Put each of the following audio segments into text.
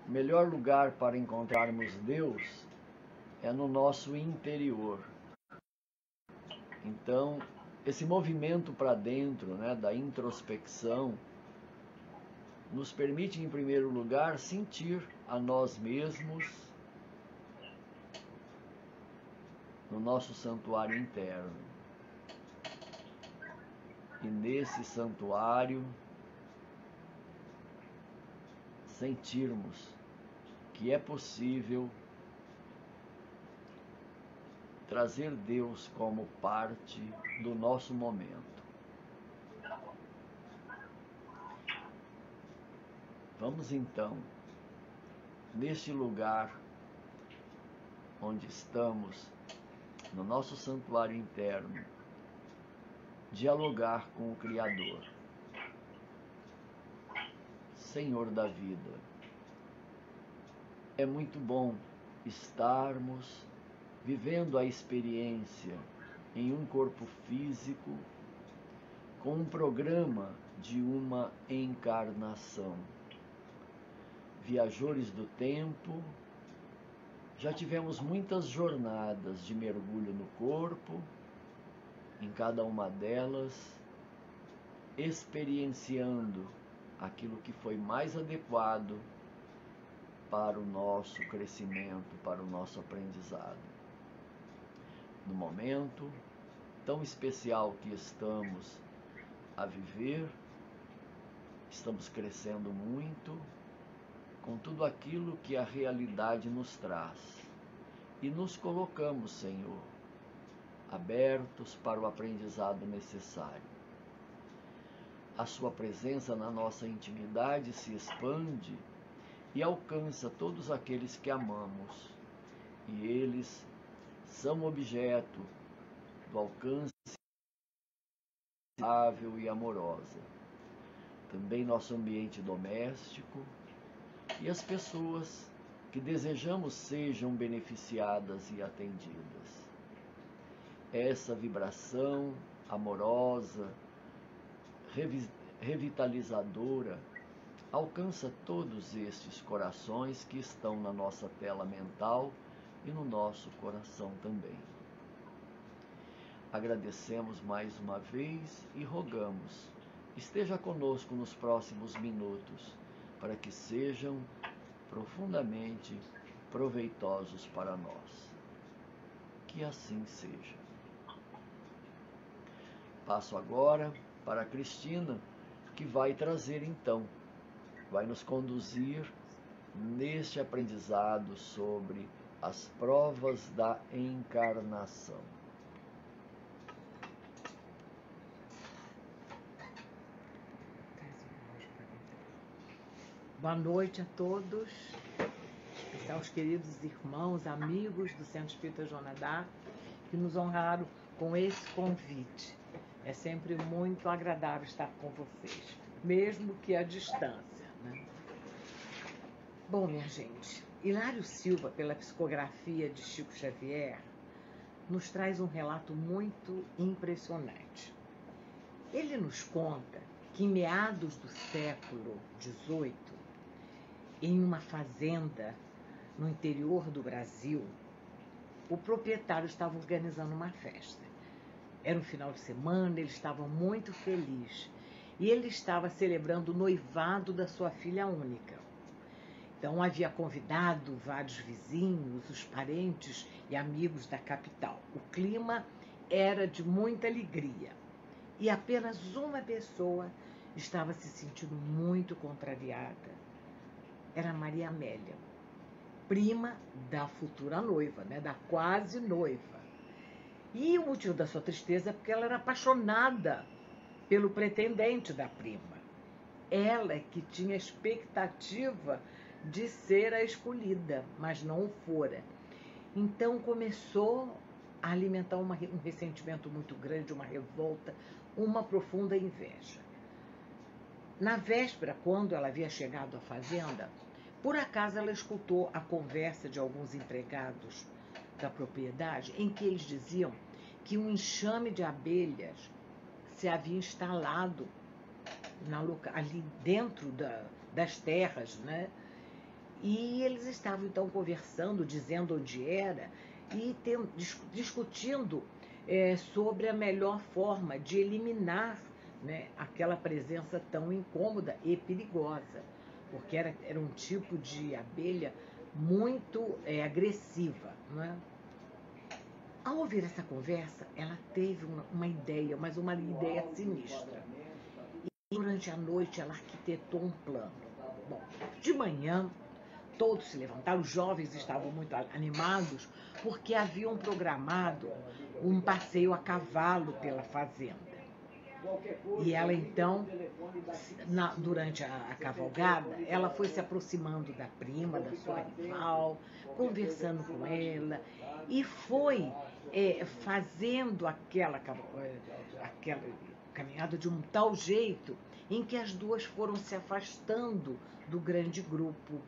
o melhor lugar para encontrarmos Deus é no nosso interior. Então, esse movimento para dentro, né, da introspecção, nos permite, em primeiro lugar, sentir a nós mesmos no nosso santuário interno. E nesse santuário, sentirmos que é possível trazer Deus como parte do nosso momento. Vamos então, neste lugar onde estamos, no nosso santuário interno, dialogar com o Criador, Senhor da vida. É muito bom estarmos vivendo a experiência em um corpo físico com um programa de uma encarnação. Viajores do tempo, já tivemos muitas jornadas de mergulho no corpo, em cada uma delas, experienciando aquilo que foi mais adequado para o nosso crescimento, para o nosso aprendizado. No momento tão especial que estamos a viver, estamos crescendo muito com tudo aquilo que a realidade nos traz. E nos colocamos, Senhor, abertos para o aprendizado necessário. A sua presença na nossa intimidade se expande e alcança todos aqueles que amamos. E eles são objeto do alcance amável e amorosa. Também nosso ambiente doméstico e as pessoas que desejamos sejam beneficiadas e atendidas. Essa vibração amorosa, revitalizadora, alcança todos estes corações que estão na nossa tela mental e no nosso coração também. Agradecemos mais uma vez e rogamos, esteja conosco nos próximos minutos, para que sejam profundamente proveitosos para nós. Que assim seja. Passo agora para a Cristina, que vai trazer então, vai nos conduzir neste aprendizado sobre as provas da encarnação. Boa noite a todos, especial aos queridos irmãos, amigos do Centro Espírita Joana d'Arc, que nos honraram com esse convite. É sempre muito agradável estar com vocês, mesmo que à distância, né? Bom, minha gente, Hilário Silva, pela psicografia de Chico Xavier, nos traz um relato muito impressionante. Ele nos conta que em meados do século XVIII, em uma fazenda no interior do Brasil, o proprietário estava organizando uma festa. Era um final de semana, ele estava muito feliz e ele estava celebrando o noivado da sua filha única. Então havia convidado vários vizinhos, os parentes e amigos da capital. O clima era de muita alegria e apenas uma pessoa estava se sentindo muito contrariada. Era Maria Amélia, prima da futura noiva, né, da quase noiva. E o motivo da sua tristeza é porque ela era apaixonada pelo pretendente da prima. Ela que tinha expectativa de ser a escolhida, mas não o fora. Então começou a alimentar um ressentimento muito grande, uma revolta, uma profunda inveja. Na véspera, quando ela havia chegado à fazenda, por acaso ela escutou a conversa de alguns empregados da propriedade, em que eles diziam que um enxame de abelhas se havia instalado ali dentro das terras, né? E eles estavam então conversando, dizendo onde era e discutindo sobre a melhor forma de eliminar, né, aquela presença tão incômoda e perigosa, porque era um tipo de abelha muito agressiva, não é? Ao ouvir essa conversa, ela teve uma ideia, mas uma ideia sinistra. E durante a noite ela arquitetou um plano. Bom, de manhã, todos se levantaram, os jovens estavam muito animados, porque haviam programado um passeio a cavalo pela fazenda. E ela então, durante a cavalgada, ela foi se aproximando da prima, da sua rival, conversando com ela, e foi fazendo aquela caminhada de um tal jeito em que as duas foram se afastando do grande grupo.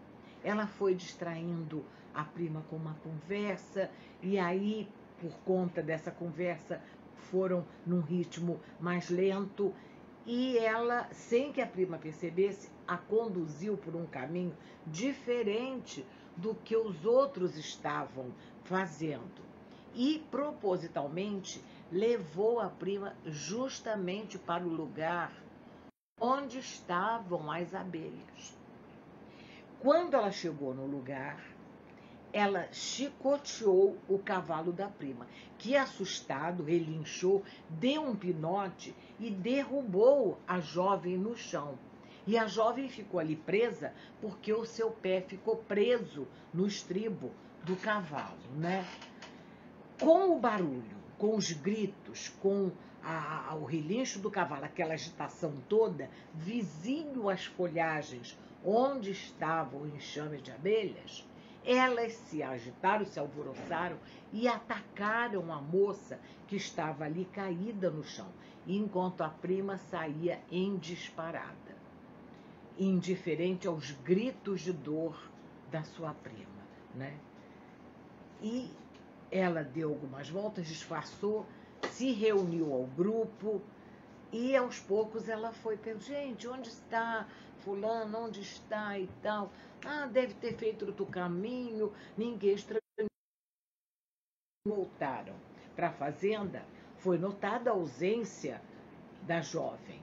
Ela foi distraindo a prima com uma conversa, e aí, por conta dessa conversa, foram num ritmo mais lento, e ela, sem que a prima percebesse, a conduziu por um caminho diferente do que os outros estavam fazendo. E, propositalmente, levou a prima justamente para o lugar onde estavam as abelhas. Quando ela chegou no lugar, ela chicoteou o cavalo da prima, que, assustado, relinchou, deu um pinote e derrubou a jovem no chão. E a jovem ficou ali presa porque o seu pé ficou preso no estribo do cavalo, né? Com o barulho, com os gritos, com o relincho do cavalo, aquela agitação toda, vizinho às folhagens onde estavam o enxame de abelhas, elas se agitaram, se alvoroçaram e atacaram a moça que estava ali caída no chão, enquanto a prima saía em disparada, indiferente aos gritos de dor da sua prima, né? E ela deu algumas voltas, disfarçou, se reuniu ao grupo e aos poucos ela foi perguntando: gente, onde está fulano, onde está e tal? Ah, deve ter feito outro caminho, ninguém estranhou. Voltaram para a fazenda, foi notada a ausência da jovem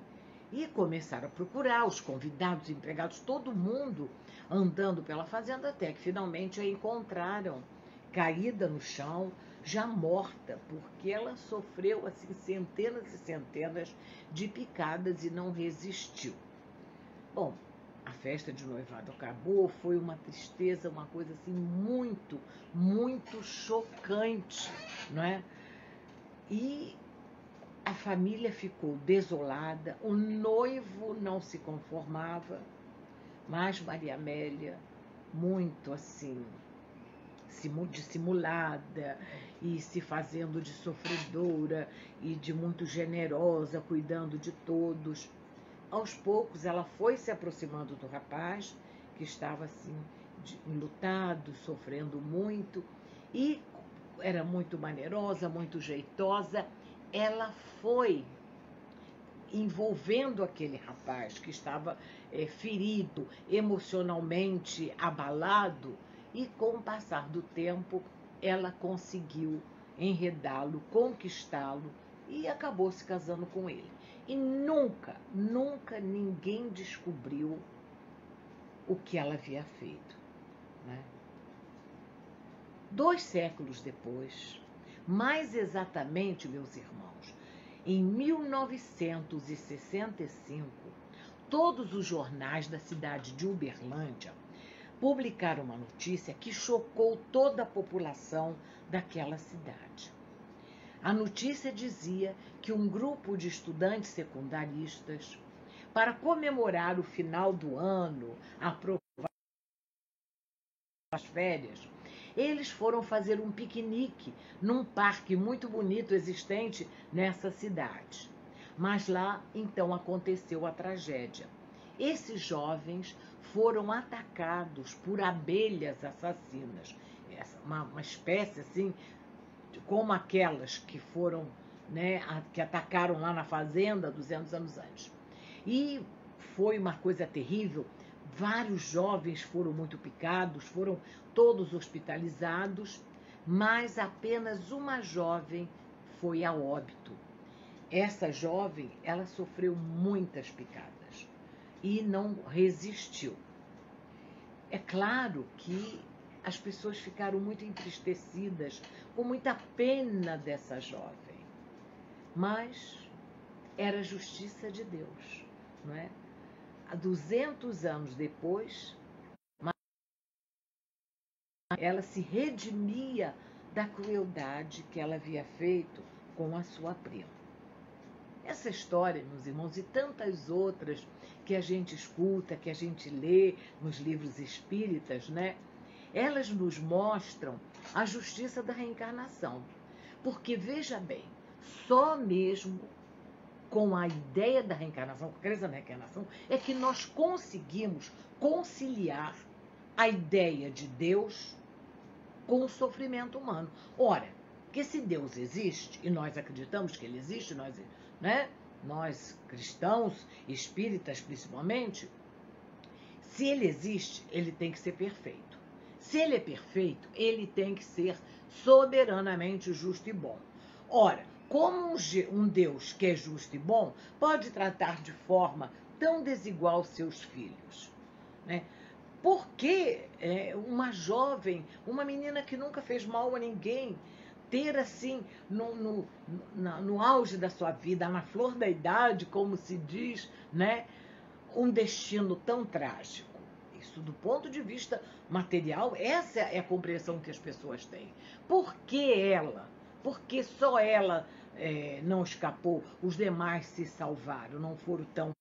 e começaram a procurar os convidados, empregados, todo mundo andando pela fazenda, até que finalmente a encontraram caída no chão, já morta, porque ela sofreu assim centenas e centenas de picadas e não resistiu. Bom, a festa de noivado acabou, foi uma tristeza, uma coisa assim muito, muito chocante, não é? E a família ficou desolada, o noivo não se conformava, mas Maria Amélia, muito assim, dissimulada e se fazendo de sofredora e de muito generosa, cuidando de todos. Aos poucos ela foi se aproximando do rapaz, que estava assim, enlutado, sofrendo muito, e era muito maneirosa, muito jeitosa. Ela foi envolvendo aquele rapaz que estava ferido, emocionalmente abalado, e com o passar do tempo ela conseguiu enredá-lo, conquistá-lo e acabou se casando com ele. E nunca, nunca ninguém descobriu o que ela havia feito, né? 2 séculos depois, mais exatamente, meus irmãos, em 1965, todos os jornais da cidade de Uberlândia publicaram uma notícia que chocou toda a população daquela cidade. A notícia dizia que um grupo de estudantes secundaristas, para comemorar o final do ano, aprovar as férias, eles foram fazer um piquenique num parque muito bonito existente nessa cidade. Mas lá, então, aconteceu a tragédia. Esses jovens foram atacados por abelhas assassinas, uma espécie assim, como aquelas que foram, né, que atacaram lá na fazenda 200 anos antes. E foi uma coisa terrível. vários jovens foram muito picados, foram todos hospitalizados, mas apenas uma jovem foi a óbito. Essa jovem, ela sofreu muitas picadas e não resistiu. É claro que as pessoas ficaram muito entristecidas, com muita pena dessa jovem, mas era a justiça de Deus, não é? Há 200 anos depois, ela se redimia da crueldade que ela havia feito com a sua prima. Essa história, meus irmãos, e tantas outras que a gente escuta, que a gente lê nos livros espíritas, né? Elas nos mostram a justiça da reencarnação. Porque, veja bem, só mesmo com a ideia da reencarnação, com a crença na reencarnação, é que nós conseguimos conciliar a ideia de Deus com o sofrimento humano. Ora, que se Deus existe, e nós acreditamos que ele existe, nós cristãos, espíritas principalmente, se ele existe, ele tem que ser perfeito. Se ele é perfeito, ele tem que ser soberanamente justo e bom. Ora, como um Deus que é justo e bom pode tratar de forma tão desigual os seus filhos, né? Por que uma jovem, uma menina que nunca fez mal a ninguém, ter assim, no auge da sua vida, na flor da idade, como se diz, né, um destino tão trágico? Isso, do ponto de vista material, essa é a compreensão que as pessoas têm. Por que ela? Porque só ela não escapou, os demais se salvaram, não foram tão...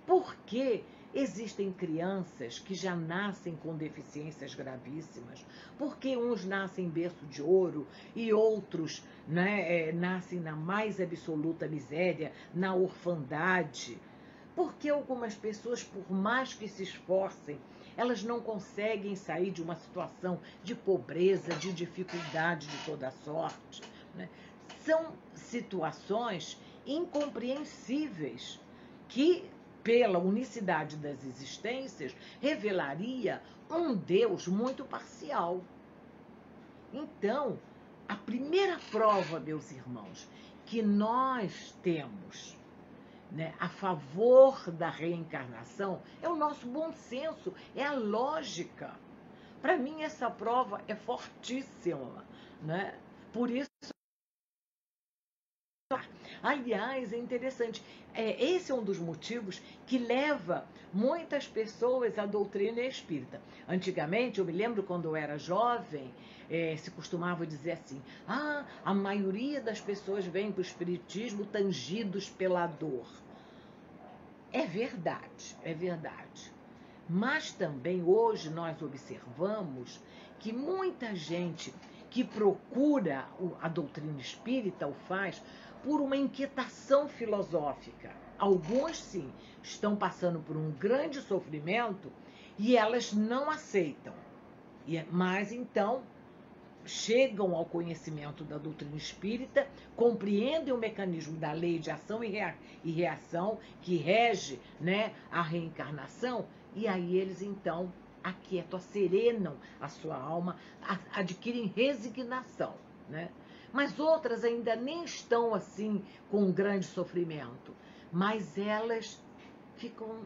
Por que existem crianças que já nascem com deficiências gravíssimas? Porque uns nascem em berço de ouro e outros, né, nascem na mais absoluta miséria, na orfandade? Porque algumas pessoas, por mais que se esforcem, elas não conseguem sair de uma situação de pobreza, de dificuldade de toda sorte, né? São situações incompreensíveis que, pela unicidade das existências, revelaria um Deus muito parcial. Então, a primeira prova, meus irmãos, que nós temos, né, a favor da reencarnação é o nosso bom senso, é a lógica. Para mim, essa prova é fortíssima, né? Por isso, aliás, é interessante, esse é um dos motivos que leva muitas pessoas à doutrina espírita. Antigamente, eu me lembro quando eu era jovem, se costumava dizer assim: a maioria das pessoas vem para o espiritismo tangidos pela dor. É verdade, é verdade. Mas também hoje nós observamos que muita gente que procura a doutrina espírita o faz por uma inquietação filosófica. Algumas, sim, estão passando por um grande sofrimento e elas não aceitam. Mas, então, chegam ao conhecimento da doutrina espírita, compreendem o mecanismo da lei de ação e reação que rege, né, a reencarnação, e aí eles, então, aquietam, serenam a sua alma, adquirem resignação, né? Mas outras ainda nem estão assim com um grande sofrimento, mas elas ficam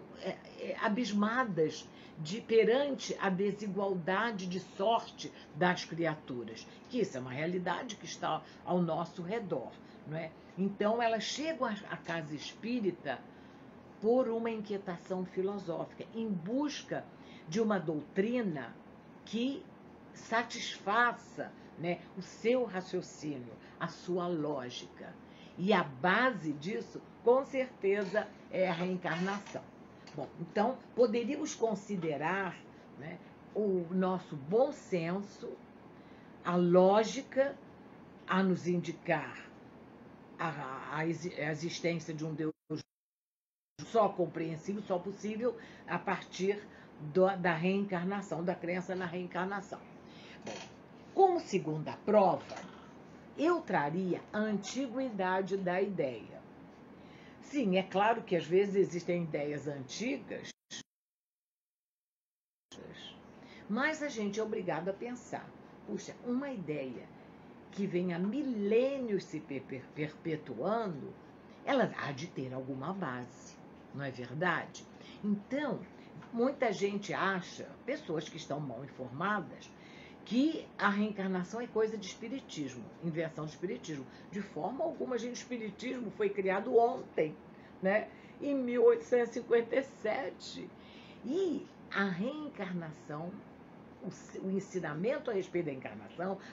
abismadas perante a desigualdade de sorte das criaturas, que isso é uma realidade que está ao nosso redor, não é? Então elas chegam à casa espírita por uma inquietação filosófica, em busca de uma doutrina que satisfaça, né, o seu raciocínio, a sua lógica. E a base disso, com certeza, é a reencarnação. Bom, então, poderíamos considerar, né, o nosso bom senso, a lógica, a nos indicar a existência de um Deus só compreensível, só possível, a partir da reencarnação, da crença na reencarnação. Bom, como segunda prova, eu traria a antiguidade da ideia. Sim, é claro que às vezes existem ideias antigas, mas a gente é obrigado a pensar. Puxa, uma ideia que vem há milênios se perpetuando, ela há de ter alguma base, não é verdade? Então, muita gente acha, pessoas que estão mal informadas, que a reencarnação é coisa de espiritismo, invenção do espiritismo. De forma alguma, gente, o espiritismo foi criado ontem, né? Em 1857. E a reencarnação, o ensinamento a respeito da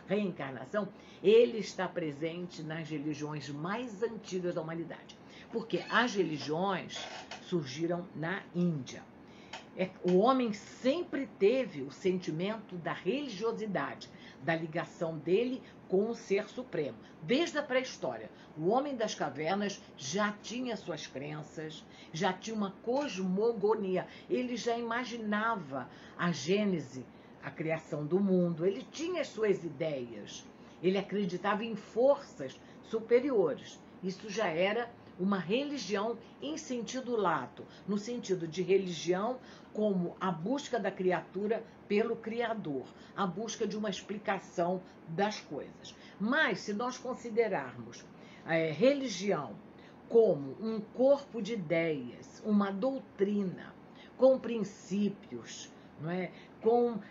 reencarnação, ele está presente nas religiões mais antigas da humanidade. Porque as religiões surgiram na Índia. O homem sempre teve o sentimento da religiosidade, da ligação dele com o Ser Supremo. Desde a pré-história, o homem das cavernas já tinha suas crenças, já tinha uma cosmogonia. Ele já imaginava a gênese, a criação do mundo. Ele tinha as suas ideias. Ele acreditava em forças superiores. Isso já era uma religião em sentido lato, no sentido de religião como a busca da criatura pelo Criador, a busca de uma explicação das coisas. Mas, se nós considerarmos religião como um corpo de ideias, uma doutrina, com princípios, não é? Com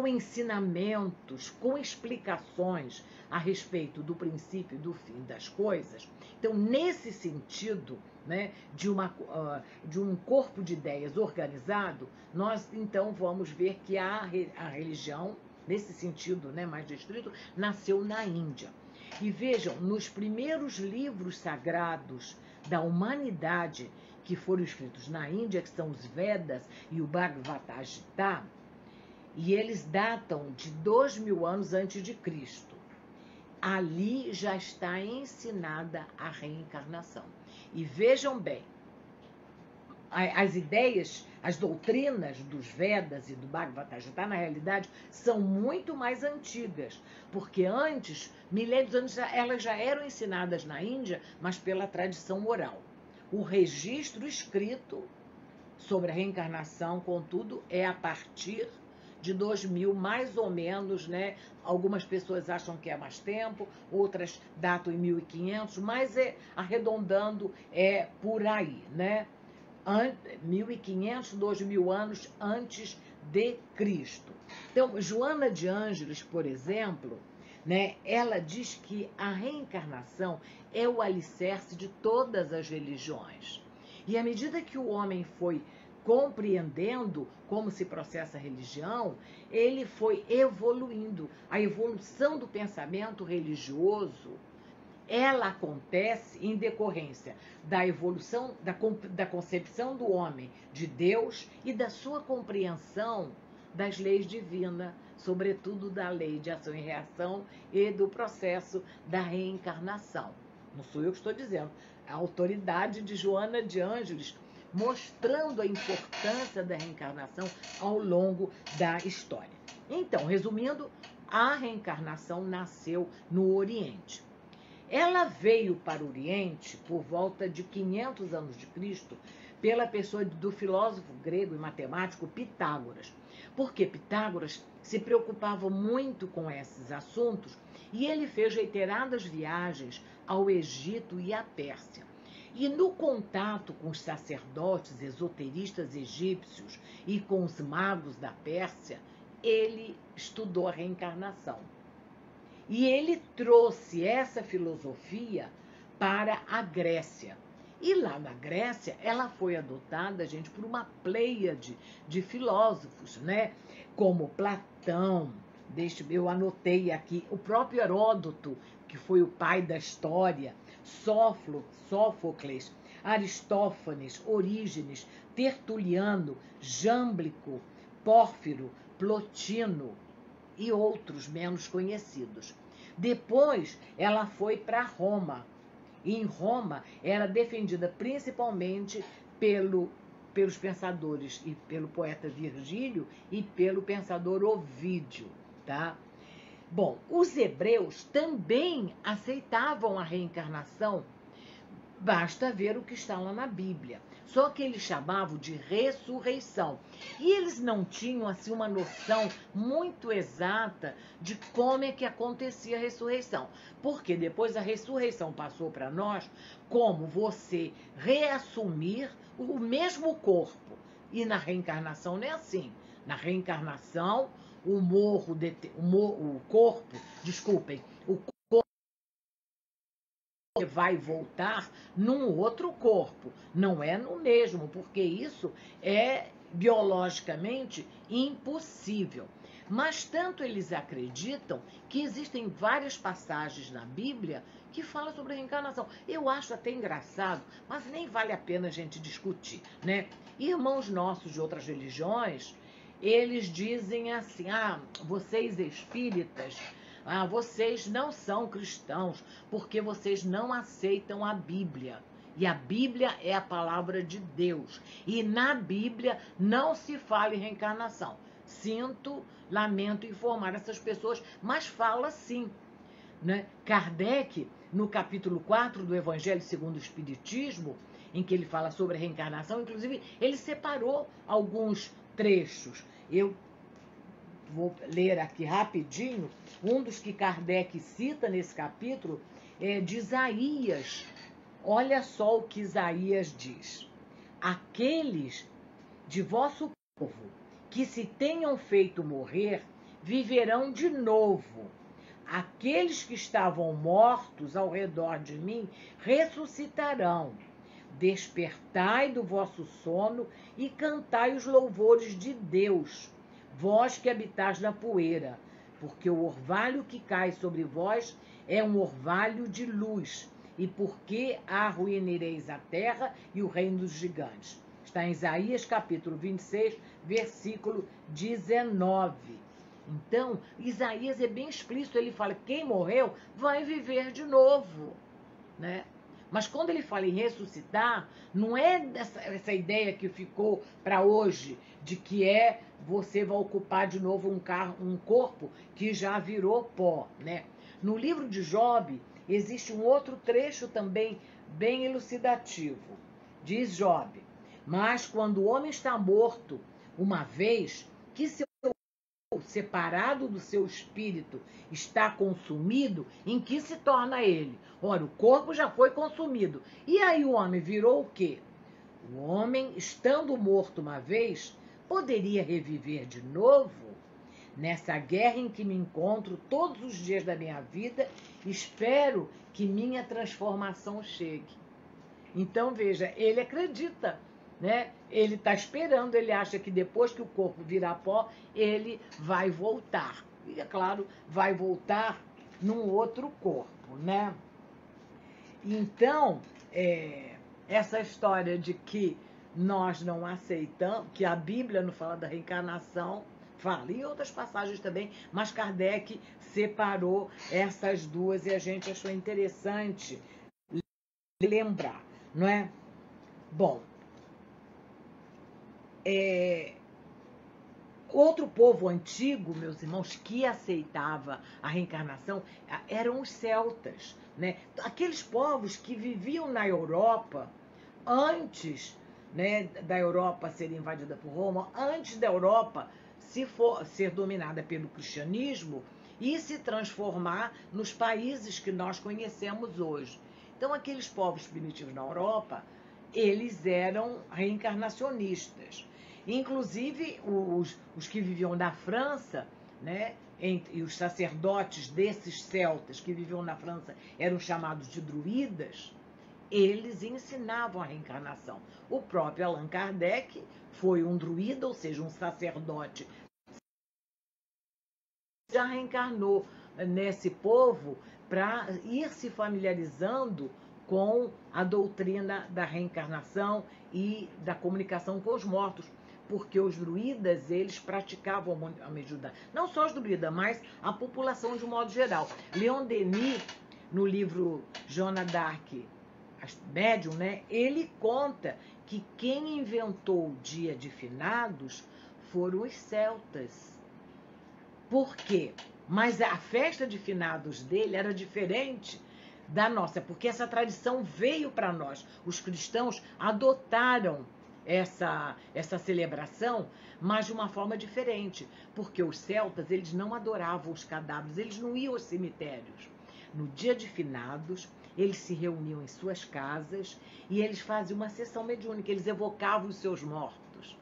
ensinamentos, com explicações a respeito do princípio e do fim das coisas. Então, nesse sentido, né, de um corpo de ideias organizado, nós então vamos ver que a religião, nesse sentido, né, mais restrito, nasceu na Índia. E vejam, nos primeiros livros sagrados da humanidade que foram escritos na Índia, que são os Vedas e o Bhagavad Gita, e eles datam de 2000 anos antes de Cristo. Ali já está ensinada a reencarnação. E vejam bem, as ideias, as doutrinas dos Vedas e do Bhagavad Gita, na realidade, são muito mais antigas, porque antes, milênios antes, elas já eram ensinadas na Índia, mas pela tradição oral. O registro escrito sobre a reencarnação, contudo, é a partir de 2000, mais ou menos, né? Algumas pessoas acham que é mais tempo, outras datam em 1500, mas arredondando é por aí, né? 1500, 2000 anos antes de Cristo. Então, Joana de Ângeles, por exemplo, né, ela diz que a reencarnação é o alicerce de todas as religiões. E à medida que o homem foi compreendendo como se processa a religião, ele foi evoluindo. A evolução do pensamento religioso, ela acontece em decorrência da evolução, da concepção do homem de Deus e da sua compreensão das leis divinas, sobretudo da lei de ação e reação e do processo da reencarnação. Não sou eu que estou dizendo, a autoridade de Joana de Ângeles, mostrando a importância da reencarnação ao longo da história. Então, resumindo, a reencarnação nasceu no Oriente. Ela veio para o Oriente por volta de 500 anos de Cristo pela pessoa do filósofo grego e matemático Pitágoras. Porque Pitágoras se preocupava muito com esses assuntos e ele fez reiteradas viagens ao Egito e à Pérsia. E no contato com os sacerdotes esoteristas egípcios e com os magos da Pérsia, ele estudou a reencarnação. E ele trouxe essa filosofia para a Grécia. E lá na Grécia, ela foi adotada, gente, por uma pleiade de filósofos, né? Como Platão, eu anotei aqui, o próprio Heródoto, que foi o pai da história, Sófocles, Aristófanes, Orígenes, Tertuliano, Jámblico, Pórfiro, Plotino e outros menos conhecidos. Depois, ela foi para Roma. E em Roma, era defendida principalmente pelos pensadores, e pelo poeta Virgílio e pelo pensador Ovídio, tá? Bom, os hebreus também aceitavam a reencarnação Basta ver o que está lá na Bíblia. Só que eles chamavam de ressurreição. E eles não tinham assim uma noção muito exata de como é que acontecia a ressurreição. Porque depois a ressurreição passou para nós como você reassumir o mesmo corpo. E na reencarnação não é assim. Na reencarnação, o corpo vai voltar num outro corpo, não é no mesmo, porque isso é biologicamente impossível. Mas tanto eles acreditam que existem várias passagens na Bíblia que falam sobre a reencarnação. Eu acho até engraçado, mas nem vale a pena a gente discutir, né? Irmãos nossos de outras religiões, eles dizem assim: vocês espíritas, vocês não são cristãos porque vocês não aceitam a Bíblia. E a Bíblia é a palavra de Deus. E na Bíblia não se fala em reencarnação. Lamento informar essas pessoas, mas fala sim. Né? Kardec, no capítulo 4 do Evangelho segundo o Espiritismo, em que ele fala sobre a reencarnação, inclusive ele separou alguns trechos. Eu vou ler aqui rapidinho. Um dos que Kardec cita nesse capítulo é de Isaías. Olha só o que Isaías diz: aqueles de vosso povo que se tenham feito morrer viverão de novo. Aqueles que estavam mortos ao redor de mim ressuscitarão. Despertai do vosso sono e cantai os louvores de Deus, vós que habitais na poeira, porque o orvalho que cai sobre vós é um orvalho de luz, e porque arruinareis a terra e o reino dos gigantes. Está em Isaías capítulo 26, versículo 19. Então, Isaías é bem explícito, ele fala: quem morreu vai viver de novo, né? Mas quando ele fala em ressuscitar, não é essa ideia que ficou para hoje, de que você vai ocupar de novo um corpo que já virou pó, né? No livro de Job, existe um outro trecho também bem elucidativo. Diz Job: mas quando o homem está morto, uma vez que seu separado do seu espírito está consumido, em que se torna ele? Ora, o corpo já foi consumido. E aí o homem virou o quê? O homem, estando morto uma vez, poderia reviver de novo? Nessa guerra em que me encontro todos os dias da minha vida, espero que minha transformação chegue. Então, veja, ele acredita, né? Ele está esperando, ele acha que depois que o corpo virar pó, ele vai voltar. E, é claro, vai voltar num outro corpo, né? Então, essa história de que nós não aceitamos, que a Bíblia não fala da reencarnação, fala em outras passagens também, mas Kardec separou essas duas e a gente achou interessante lembrar, não é? Bom, outro povo antigo, meus irmãos, que aceitava a reencarnação eram os celtas, né? Aqueles povos que viviam na Europa antes, né, da Europa ser invadida por Roma, antes da Europa ser dominada pelo cristianismo e se transformar nos países que nós conhecemos hoje. Então, aqueles povos primitivos na Europa, eles eram reencarnacionistas. Inclusive, os que viviam na França, né, e os sacerdotes desses celtas que viviam na França eram chamados de druidas, eles ensinavam a reencarnação. O próprio Allan Kardec foi um druida, ou seja, um sacerdote. Já reencarnou nesse povo para ir se familiarizando com a doutrina da reencarnação e da comunicação com os mortos, porque os druidas, eles praticavam a mediunidade. Não só os druidas, mas a população de um modo geral. Leon Denis, no livro Joana d'Arc, médium, né, ele conta que quem inventou o dia de finados foram os celtas. Por quê? Mas a festa de finados dele era diferente da nossa, porque essa tradição veio para nós. Os cristãos adotaram essa celebração, mas de uma forma diferente, porque os celtas, eles não adoravam os cadáveres, eles não iam aos cemitérios. No dia de finados, eles se reuniam em suas casas e eles faziam uma sessão mediúnica, eles evocavam os seus mortos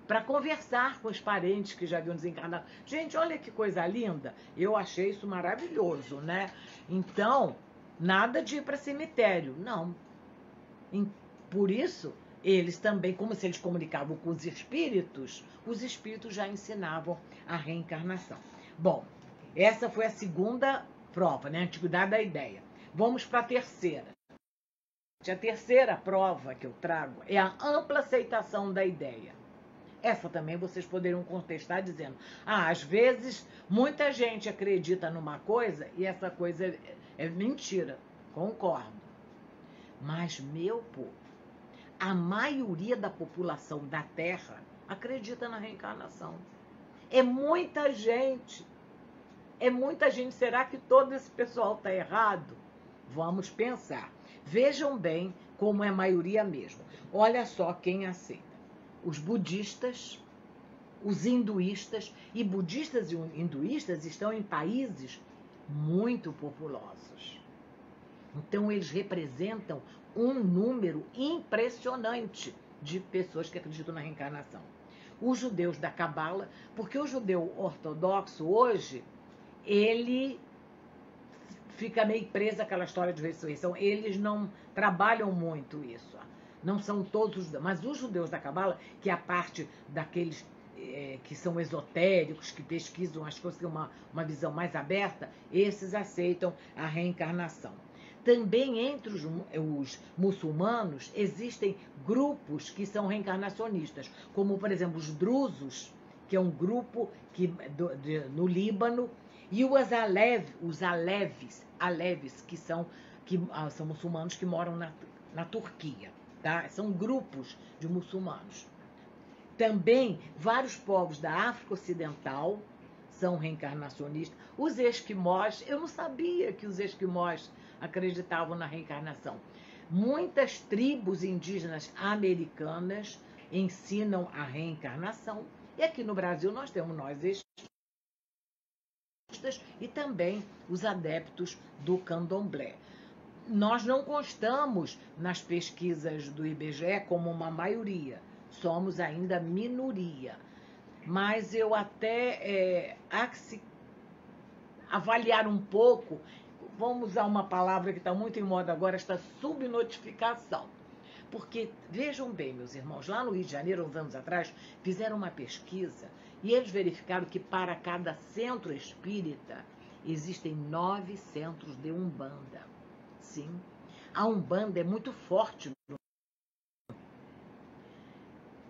para conversar com os parentes que já haviam desencarnado. Gente, olha que coisa linda, eu achei isso maravilhoso, né? Então, nada de ir para cemitério, não. Por isso, eles também, como se eles comunicavam com os espíritos já ensinavam a reencarnação. Bom, essa foi a segunda prova, né? A antiguidade da ideia. Vamos para a terceira. A terceira prova que eu trago é a ampla aceitação da ideia. Essa também vocês poderiam contestar dizendo: às vezes muita gente acredita numa coisa e essa coisa é mentira. Concordo. Mas, meu povo, a maioria da população da Terra acredita na reencarnação. É muita gente. É muita gente. Será que todo esse pessoal está errado? Vamos pensar. Vejam bem como é a maioria mesmo. Olha só quem aceita. Os budistas, os hinduístas, e budistas e hinduístas estão em países muito populosos. Então, eles representam um número impressionante de pessoas que acreditam na reencarnação. Os judeus da Cabala, porque o judeu ortodoxo hoje, ele fica meio preso àquela história de ressurreição. Eles não trabalham muito isso. Não são todos, mas os judeus da Cabala, que é a parte daqueles que são esotéricos, que pesquisam as coisas, que têm uma visão mais aberta, esses aceitam a reencarnação. Também entre os muçulmanos existem grupos que são reencarnacionistas, como, por exemplo, os drusos, que é um grupo no Líbano, e os aleves, que são muçulmanos que moram na Turquia. Tá? São grupos de muçulmanos. Também vários povos da África Ocidental são reencarnacionistas. Os esquimós, eu não sabia que os esquimós acreditavam na reencarnação. Muitas tribos indígenas americanas ensinam a reencarnação. E aqui no Brasil nós temos e também os adeptos do candomblé. Nós não constamos nas pesquisas do IBGE como uma maioria, somos ainda minoria. Mas eu até há que se avaliar um pouco, vamos usar uma palavra que está muito em moda agora, esta subnotificação. Porque, vejam bem, meus irmãos, lá no Rio de Janeiro, uns anos atrás, fizeram uma pesquisa e eles verificaram que para cada centro espírita existem 9 centros de Umbanda. Sim, a Umbanda é muito forte.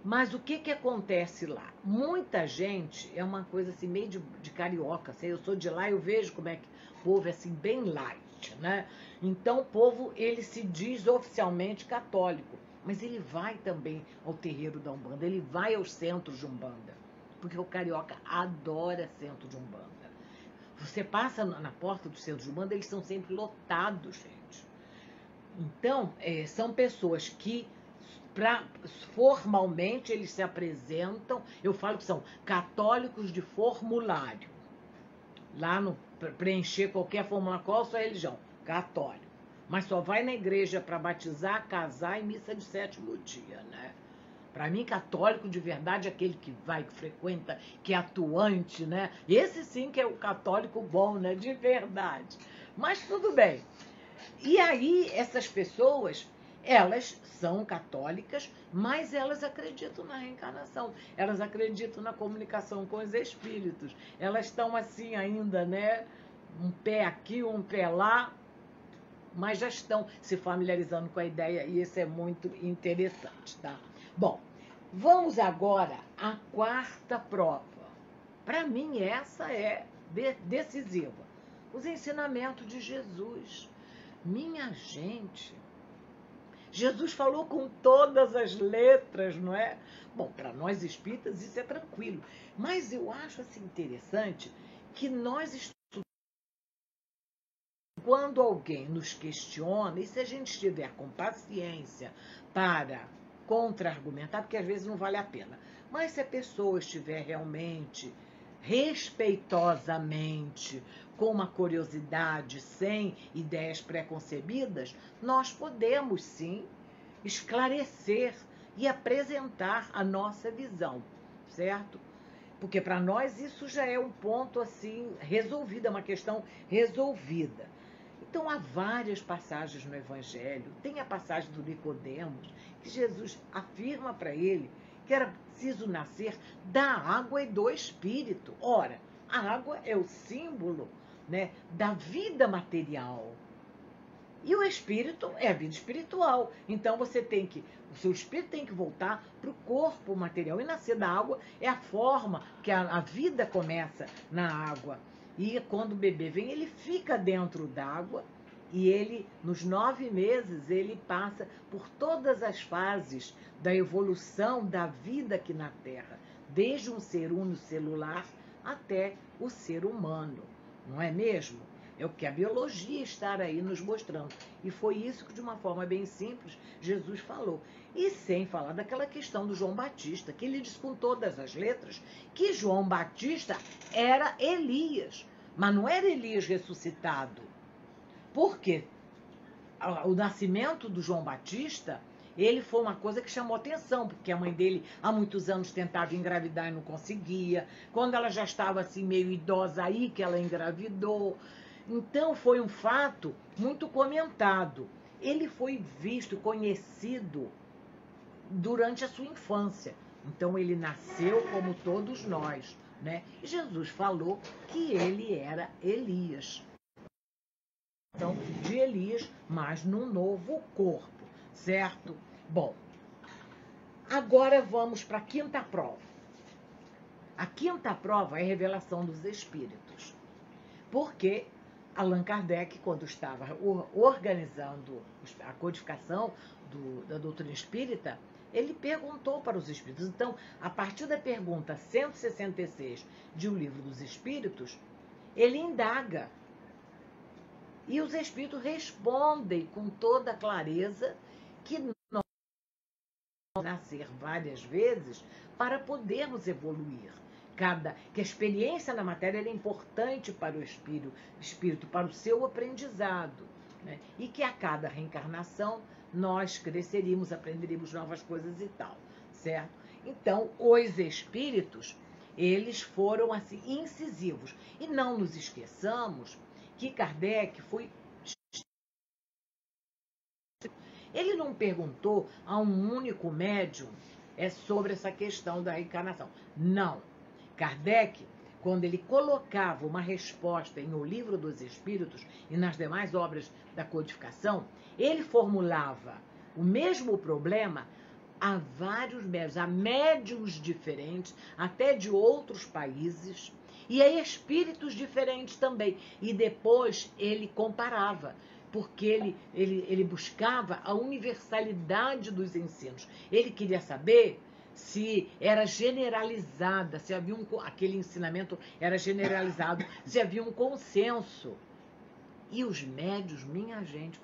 Mas o que acontece lá? Muita gente, é uma coisa assim meio de carioca, assim, eu sou de lá, eu vejo como é que o povo é assim bem light, né? Então o povo, ele se diz oficialmente católico, mas ele vai também ao terreiro da Umbanda, ele vai aos centros de Umbanda, porque o carioca adora centro de Umbanda. Você passa na porta do centro de Umbanda, eles são sempre lotados, gente. Então, são pessoas que formalmente eles se apresentam, eu falo que são católicos de formulário. Lá preencher qualquer formulário, qual a sua religião? Católico. Mas só vai na igreja para batizar, casar e missa de 7º dia, né? Para mim, católico de verdade é aquele que vai, que frequenta, que é atuante, né? Esse sim que é o católico bom, né? De verdade. Mas tudo bem. E aí, essas pessoas, elas são católicas, mas elas acreditam na reencarnação. Elas acreditam na comunicação com os espíritos. Elas estão assim ainda, né? Um pé aqui, um pé lá, mas já estão se familiarizando com a ideia e isso é muito interessante, tá? Bom, vamos agora à quarta prova. Para mim, essa é decisiva. Os ensinamentos de Jesus. Minha gente, Jesus falou com todas as letras, não é? Bom, para nós espíritas isso é tranquilo, mas eu acho assim interessante que nós Quando alguém nos questiona, e se a gente estiver com paciência para contra-argumentar, porque às vezes não vale a pena, mas se a pessoa estiver realmente, respeitosamente, com uma curiosidade, sem ideias preconcebidas, nós podemos sim esclarecer e apresentar a nossa visão, certo? Porque para nós isso já é um ponto assim resolvido, é uma questão resolvida. Então há várias passagens no Evangelho. Tem a passagem do Nicodemos, que Jesus afirma para ele que era preciso nascer da água e do Espírito. Ora, a água é o símbolo, né, da vida material. E o Espírito é a vida espiritual. Então o seu espírito tem que voltar para o corpo material. E nascer da água é a forma que a vida começa na água. E quando o bebê vem, ele fica dentro d'água e ele, nos 9 meses, ele passa por todas as fases da evolução da vida aqui na Terra, desde um ser unicelular até o ser humano, não é mesmo? É o que a biologia está aí nos mostrando. E foi isso que, de uma forma bem simples, Jesus falou. E sem falar daquela questão do João Batista, que ele diz com todas as letras que João Batista era Elias, mas não era Elias ressuscitado. Por quê? O nascimento do João Batista, ele foi uma coisa que chamou atenção, porque a mãe dele há muitos anos tentava engravidar e não conseguia. Quando ela já estava assim meio idosa, aí que ela engravidou. Então foi um fato muito comentado. Ele foi visto, conhecido durante a sua infância. Então ele nasceu como todos nós, né? E Jesus falou que ele era Elias. Então, de Elias, mas num novo corpo, certo? Bom, agora vamos para a quinta prova. A quinta prova é a revelação dos Espíritos. Porque Allan Kardec, quando estava organizando a codificação da doutrina espírita, ele perguntou para os espíritos. Então, a partir da pergunta 166 de O Livro dos Espíritos, ele indaga. E os espíritos respondem com toda clareza que nós vamos nascer várias vezes para podermos evoluir. Que a experiência na matéria é importante para o espírito, para o seu aprendizado, né? E que a cada reencarnação nós cresceríamos, aprenderíamos novas coisas e tal, certo? Então, os espíritos, eles foram assim incisivos. E não nos esqueçamos que Kardec foi... Ele não perguntou a um único médium sobre essa questão da reencarnação. Não. Kardec, quando ele colocava uma resposta em O Livro dos Espíritos e nas demais obras da codificação, ele formulava o mesmo problema a vários médiuns, a médiuns diferentes, até de outros países, e a espíritos diferentes também. E depois ele comparava, porque ele buscava a universalidade dos ensinos. Ele queria saber se era generalizada, se havia aquele ensinamento era generalizado, se havia um consenso. E os médios, minha gente,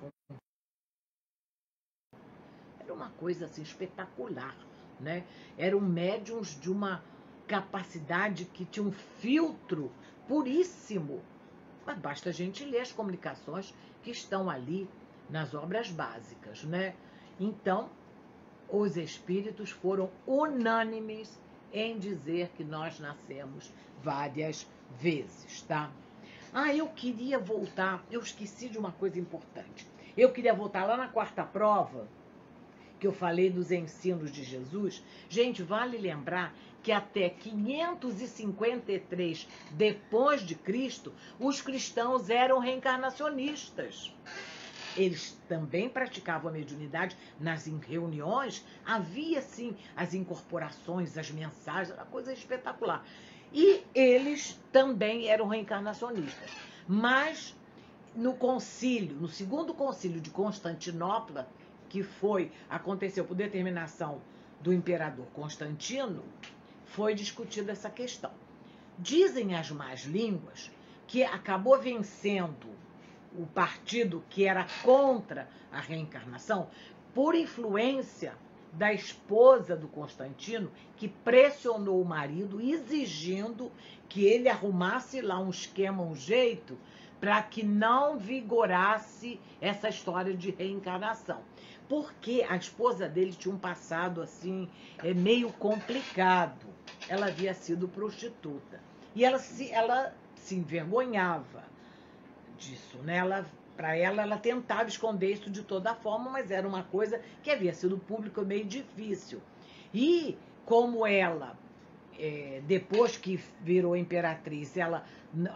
era uma coisa assim espetacular, né? Eram médiums de uma capacidade que tinha um filtro puríssimo. Mas basta a gente ler as comunicações que estão ali nas obras básicas, né? Então, os espíritos foram unânimes em dizer que nós nascemos várias vezes, tá? Eu queria voltar, eu esqueci de uma coisa importante. Eu queria voltar lá na quarta prova, que eu falei dos ensinos de Jesus. Gente, vale lembrar que até 553 depois de Cristo, os cristãos eram reencarnacionistas. Eles também praticavam a mediunidade nas reuniões, havia sim as incorporações, as mensagens, uma coisa espetacular. E eles também eram reencarnacionistas. Mas no segundo concílio de Constantinopla, que aconteceu por determinação do imperador Constantino, foi discutida essa questão. Dizem as más línguas que acabou vencendo o partido que era contra a reencarnação, por influência da esposa do Constantino, que pressionou o marido, exigindo que ele arrumasse lá um esquema, um jeito, para que não vigorasse essa história de reencarnação. Porque a esposa dele tinha um passado assim, meio complicado. Ela havia sido prostituta. E ela se envergonhava disso, né? Para ela tentava esconder isso de toda forma, mas era uma coisa que havia sido público meio difícil. E como ela, depois que virou imperatriz, ela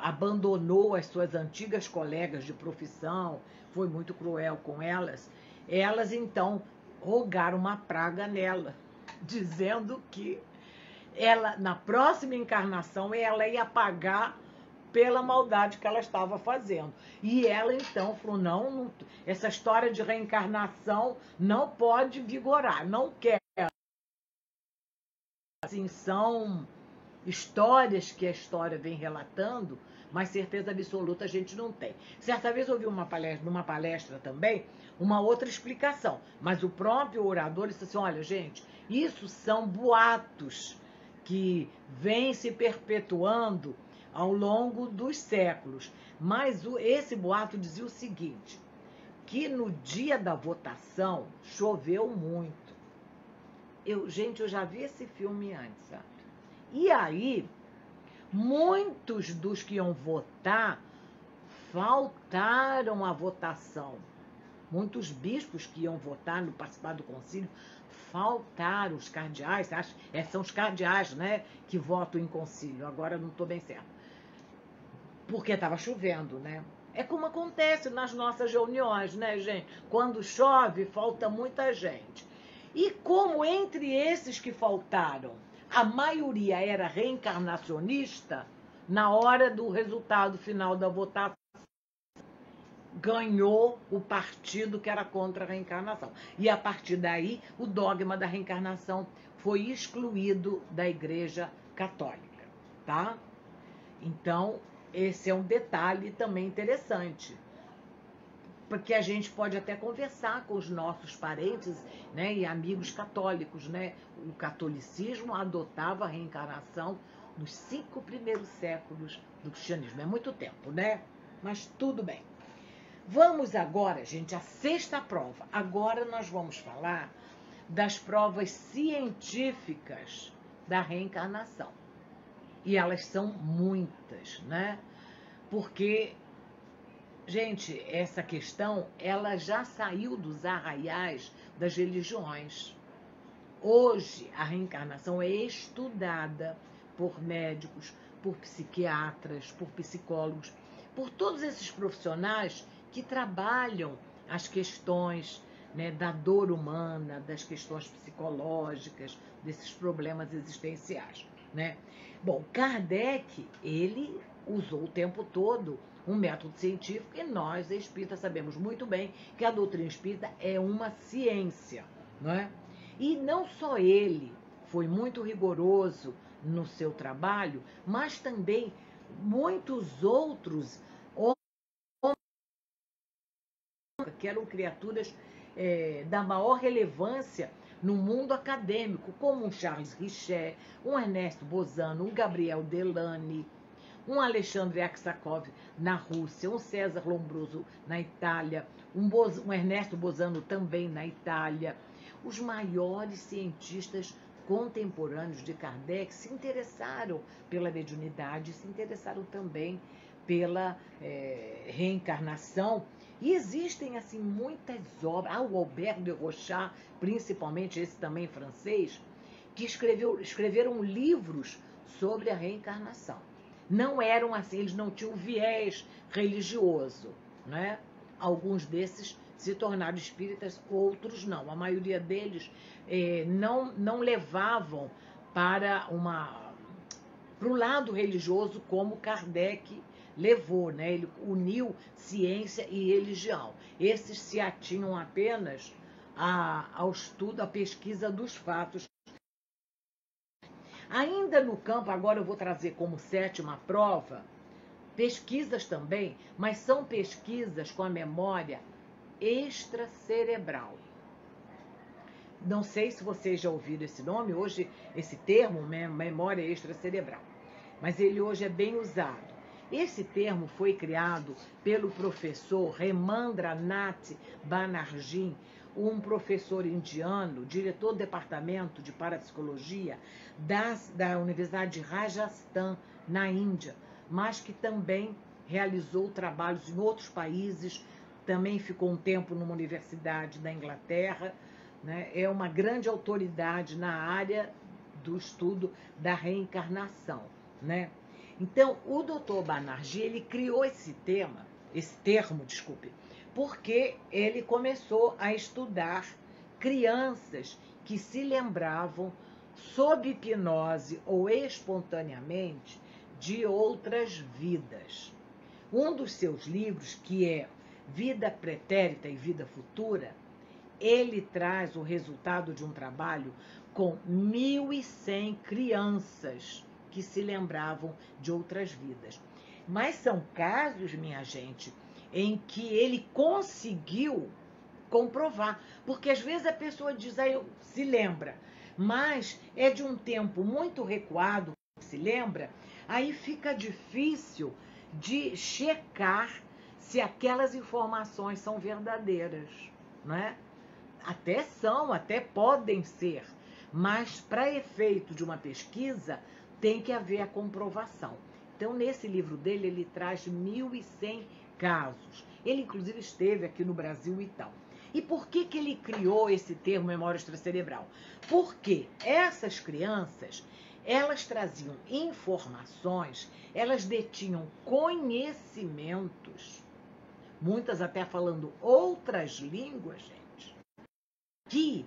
abandonou as suas antigas colegas de profissão, foi muito cruel com elas, elas então rogaram uma praga nela, dizendo que ela, na próxima encarnação, ela ia pagar pela maldade que ela estava fazendo. E ela então falou, não, essa história de reencarnação não pode vigorar, não quer. Assim, são histórias que a história vem relatando, mas certeza absoluta a gente não tem. Certa vez eu ouvi numa palestra também, uma outra explicação, mas o próprio orador disse assim, olha gente, isso são boatos que vêm se perpetuando ao longo dos séculos. Mas esse boato dizia o seguinte, que no dia da votação choveu muito. Gente, eu já vi esse filme antes, sabe? E aí, muitos dos que iam votar faltaram à votação. Muitos bispos que iam votar, no participar do concílio, faltaram. Os cardeais, são os cardeais, né, que votam em concílio. Agora não estou bem certa. Porque estava chovendo, né? É como acontece nas nossas reuniões, né, gente? Quando chove, falta muita gente. E como entre esses que faltaram, a maioria era reencarnacionista, na hora do resultado final da votação, ganhou o partido que era contra a reencarnação. E a partir daí, o dogma da reencarnação foi excluído da Igreja Católica, tá? Então, esse é um detalhe também interessante, porque a gente pode até conversar com os nossos parentes, né, e amigos católicos, né? O catolicismo adotava a reencarnação nos 5 primeiros séculos do cristianismo. É muito tempo, né? Mas tudo bem. Vamos agora, gente, à 6ª prova. Agora nós vamos falar das provas científicas da reencarnação. E elas são muitas, né? Porque, gente, essa questão, ela já saiu dos arraiais das religiões. Hoje, a reencarnação é estudada por médicos, por psiquiatras, por psicólogos, por todos esses profissionais que trabalham as questões, né, da dor humana, das questões psicológicas, desses problemas existenciais, né? Bom, Kardec, ele usou o tempo todo um método científico e nós, espíritas, sabemos muito bem que a doutrina espírita é uma ciência, não é? E não só ele foi muito rigoroso no seu trabalho, mas também muitos outros que eram criaturas da maior relevância no mundo acadêmico, como um Charles Richet, um Ernesto Bozano, um Gabriel Delany, um Alexandre Aksakov na Rússia, um César Lombroso na Itália, um Ernesto Bozano também na Itália. Os maiores cientistas contemporâneos de Kardec se interessaram pela mediunidade, se interessaram também pela reencarnação. E existem assim muitas obras, o Albert de Rochat, principalmente esse também francês, que escreveram livros sobre a reencarnação. Não eram assim, eles não tinham viés religioso, né? Alguns desses se tornaram espíritas, outros não. A maioria deles não levavam para o lado religioso como Kardec levou, né? Ele uniu ciência e religião. Esses se atinham apenas ao estudo, à pesquisa dos fatos. Ainda no campo, agora eu vou trazer como 7ª prova, pesquisas também, mas são pesquisas com a memória extracerebral. Não sei se vocês já ouviram esse nome, hoje esse termo, memória extracerebral, mas ele hoje é bem usado. Esse termo foi criado pelo professor Hemandranath Banerjee, um professor indiano, diretor do departamento de parapsicologia da Universidade de Rajasthan, na Índia, mas que também realizou trabalhos em outros países, também ficou um tempo numa universidade da Inglaterra, né? É uma grande autoridade na área do estudo da reencarnação, né? Então, o Dr. Banerjee, ele criou esse termo, porque ele começou a estudar crianças que se lembravam, sob hipnose ou espontaneamente, de outras vidas. Um dos seus livros, que é Vida Pretérita e Vida Futura, ele traz o resultado de um trabalho com 1.100 crianças que se lembravam de outras vidas. Mas são casos, minha gente, em que ele conseguiu comprovar. Porque às vezes a pessoa diz, eu se lembra, mas é de um tempo muito recuado, se lembra, aí fica difícil de checar se aquelas informações são verdadeiras, não é? Até podem ser, mas para efeito de uma pesquisa tem que haver a comprovação. Então, nesse livro dele, ele traz 1.100 casos. Ele, inclusive, esteve aqui no Brasil e tal. E por que ele criou esse termo memória extracerebral? Porque essas crianças, elas traziam informações, elas detinham conhecimentos, muitas até falando outras línguas, gente, que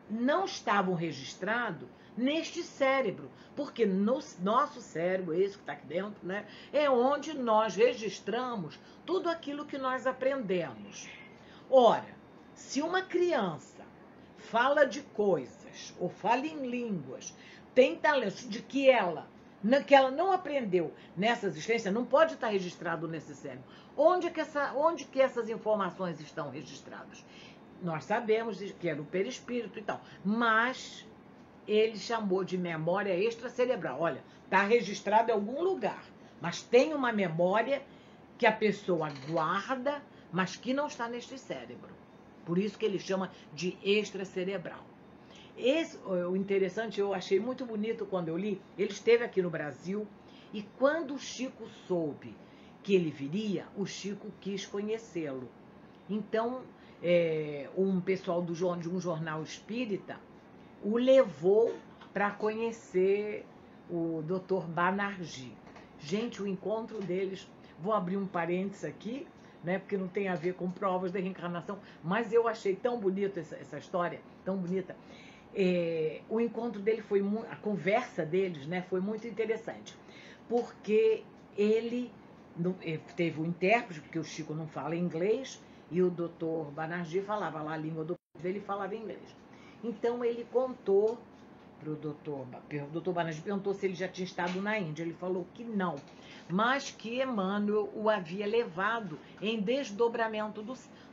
não estavam registrados neste cérebro, porque no nosso cérebro, esse que está aqui dentro, né, é onde nós registramos tudo aquilo que nós aprendemos. Ora, se uma criança fala de coisas, ou fala em línguas, tem talento de que ela não aprendeu nessa existência, não pode estar registrado nesse cérebro. Onde que essas informações estão registradas? Nós sabemos que é no perispírito e tal, mas ele chamou de memória extracerebral. Olha, está registrado em algum lugar, mas tem uma memória que a pessoa guarda, mas que não está neste cérebro. Por isso que ele chama de extracerebral. O interessante, eu achei muito bonito quando eu li, ele esteve aqui no Brasil, e quando o Chico soube que ele viria, o Chico quis conhecê-lo. Então, um pessoal de um jornal espírita o levou para conhecer o Dr. Banerjee. Gente, o encontro deles, vou abrir um parênteses aqui, né, porque não tem a ver com provas da reencarnação, mas eu achei tão bonita essa história, tão bonita. O encontro dele a conversa deles, né, foi muito interessante, porque ele teve um intérprete, porque o Chico não fala inglês, e o Dr. Banerjee falava lá a língua do povo, ele falava inglês. Então ele contou para o Dr. Banerjee, perguntou se ele já tinha estado na Índia. Ele falou que não, mas que Emmanuel o havia levado em desdobramento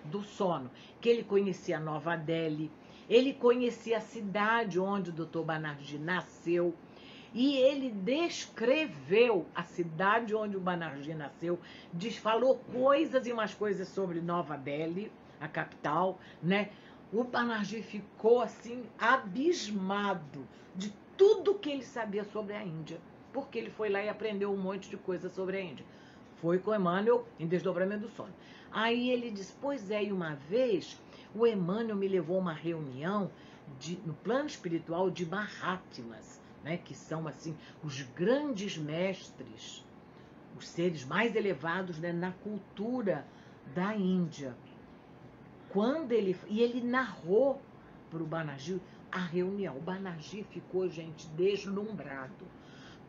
do sono, que ele conhecia Nova Delhi, ele conhecia a cidade onde o Dr. Banerjee nasceu, e ele descreveu a cidade onde o Banerjee nasceu, falou coisas e mais coisas sobre Nova Delhi, a capital, né? O Banerjee ficou assim abismado de tudo que ele sabia sobre a Índia, porque ele foi lá e aprendeu um monte de coisa sobre a Índia. Foi com Emmanuel em Desdobramento do Sono. Aí ele disse, pois é, e uma vez o Emmanuel me levou a uma reunião no plano espiritual de Mahatmas, né, que são assim os grandes mestres, os seres mais elevados, né, na cultura da Índia. Ele narrou para o Banerjee a reunião. O Banerjee ficou, gente, deslumbrado.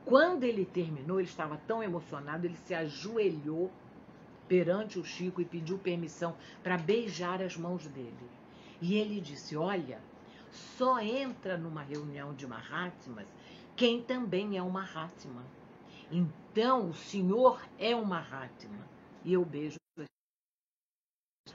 Quando ele terminou, ele estava tão emocionado, ele se ajoelhou perante o Chico e pediu permissão para beijar as mãos dele. E ele disse, olha, só entra numa reunião de Mahatmas quem também é um Mahatma. Então, o senhor é uma Mahatma. E eu beijo.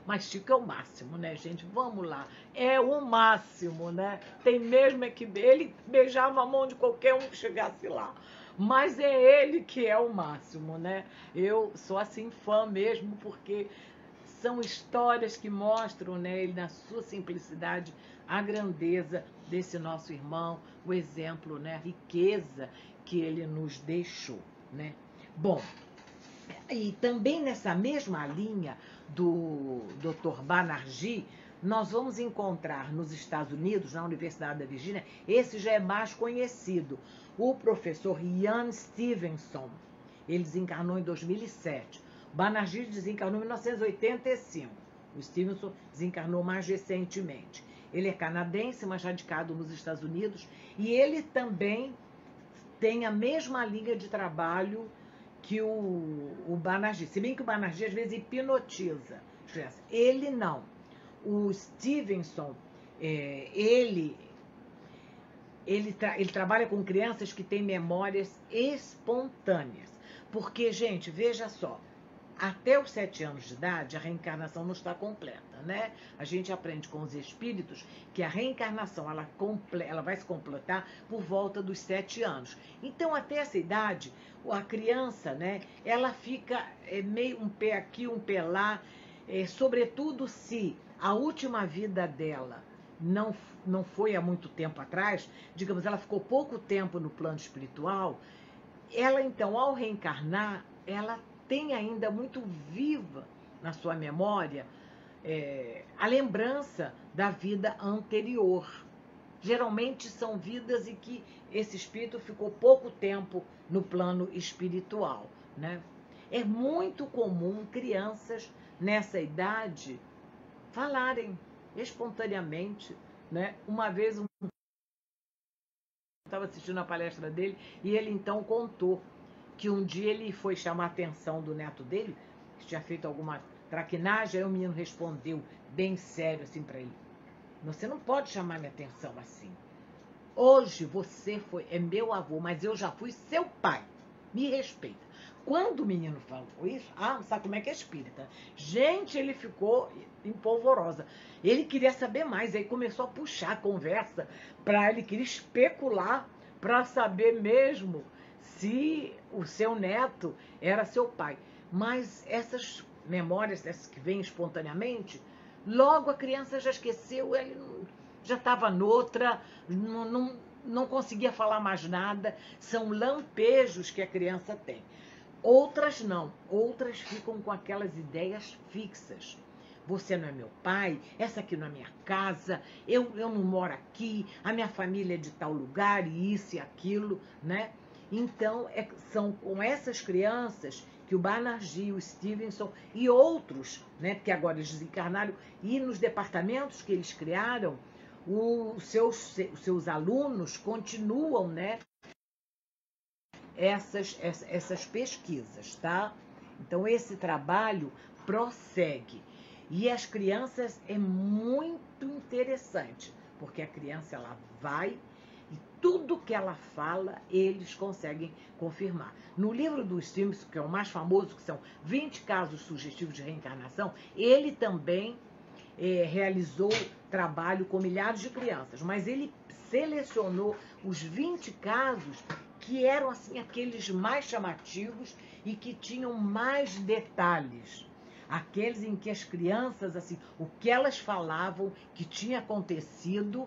Mas Chico é o máximo, né, gente? Vamos lá. É o máximo, né? Tem mesmo é que ele beijava a mão de qualquer um que chegasse lá. Mas é ele que é o máximo, né? Eu sou assim fã mesmo, porque são histórias que mostram, né, ele na sua simplicidade, a grandeza desse nosso irmão, o exemplo, né, a riqueza que ele nos deixou, né? Bom, e também nessa mesma linha do Dr. Banerjee, nós vamos encontrar nos Estados Unidos, na Universidade da Virgínia, esse já é mais conhecido, o professor Ian Stevenson. Ele desencarnou em 2007. Banerjee desencarnou em 1985. O Stevenson desencarnou mais recentemente. Ele é canadense, mas radicado nos Estados Unidos, e ele também tem a mesma linha de trabalho que o Banerjee. Se bem que o Banerjee às vezes hipnotiza. Ele não. O Stevenson, ele trabalha com crianças que têm memórias espontâneas. Porque, gente, veja só, até os 7 anos de idade, a reencarnação não está completa, né? A gente aprende com os espíritos que a reencarnação ela vai se completar por volta dos 7 anos. Então, até essa idade, a criança, né, ela fica meio um pé aqui, um pé lá, sobretudo se a última vida dela não foi há muito tempo atrás, digamos, ela ficou pouco tempo no plano espiritual, ela então, ao reencarnar, ela tem ainda muito viva na sua memória a lembrança da vida anterior. Geralmente são vidas em que esse espírito ficou pouco tempo no plano espiritual, né? É muito comum crianças nessa idade falarem espontaneamente, né? Uma vez estava assistindo a palestra dele e ele então contou que um dia ele foi chamar a atenção do neto dele, que tinha feito alguma traquinagem, aí o menino respondeu bem sério assim para ele: você não pode chamar minha atenção assim. Hoje você é meu avô, mas eu já fui seu pai. Me respeita. Quando o menino falou isso, sabe como é que é espírita? Gente, ele ficou empolvorosa. Ele queria saber mais, aí começou a puxar a conversa ele queria especular para saber mesmo se o seu neto era seu pai. Mas essas memórias, essas que vêm espontaneamente, logo a criança já esqueceu, ele já estava noutra, não conseguia falar mais nada. São lampejos que a criança tem. Outras não, outras ficam com aquelas ideias fixas. Você não é meu pai, essa aqui não é minha casa, eu não moro aqui, a minha família é de tal lugar, e isso e aquilo, né? Então, são com essas crianças que o Banerjee, o Stevenson e outros, né, porque agora eles desencarnaram, e nos departamentos que eles criaram, os seus alunos continuam, né, essas pesquisas, tá? Então, esse trabalho prossegue. E as crianças é muito interessante, porque a criança ela vai e tudo que ela fala, eles conseguem confirmar. No livro do Stevenson, que é o mais famoso, que são 20 casos sugestivos de reencarnação, ele também realizou trabalho com milhares de crianças, mas ele selecionou os 20 casos que eram assim aqueles mais chamativos e que tinham mais detalhes. Aqueles em que as crianças, assim, o que elas falavam que tinha acontecido,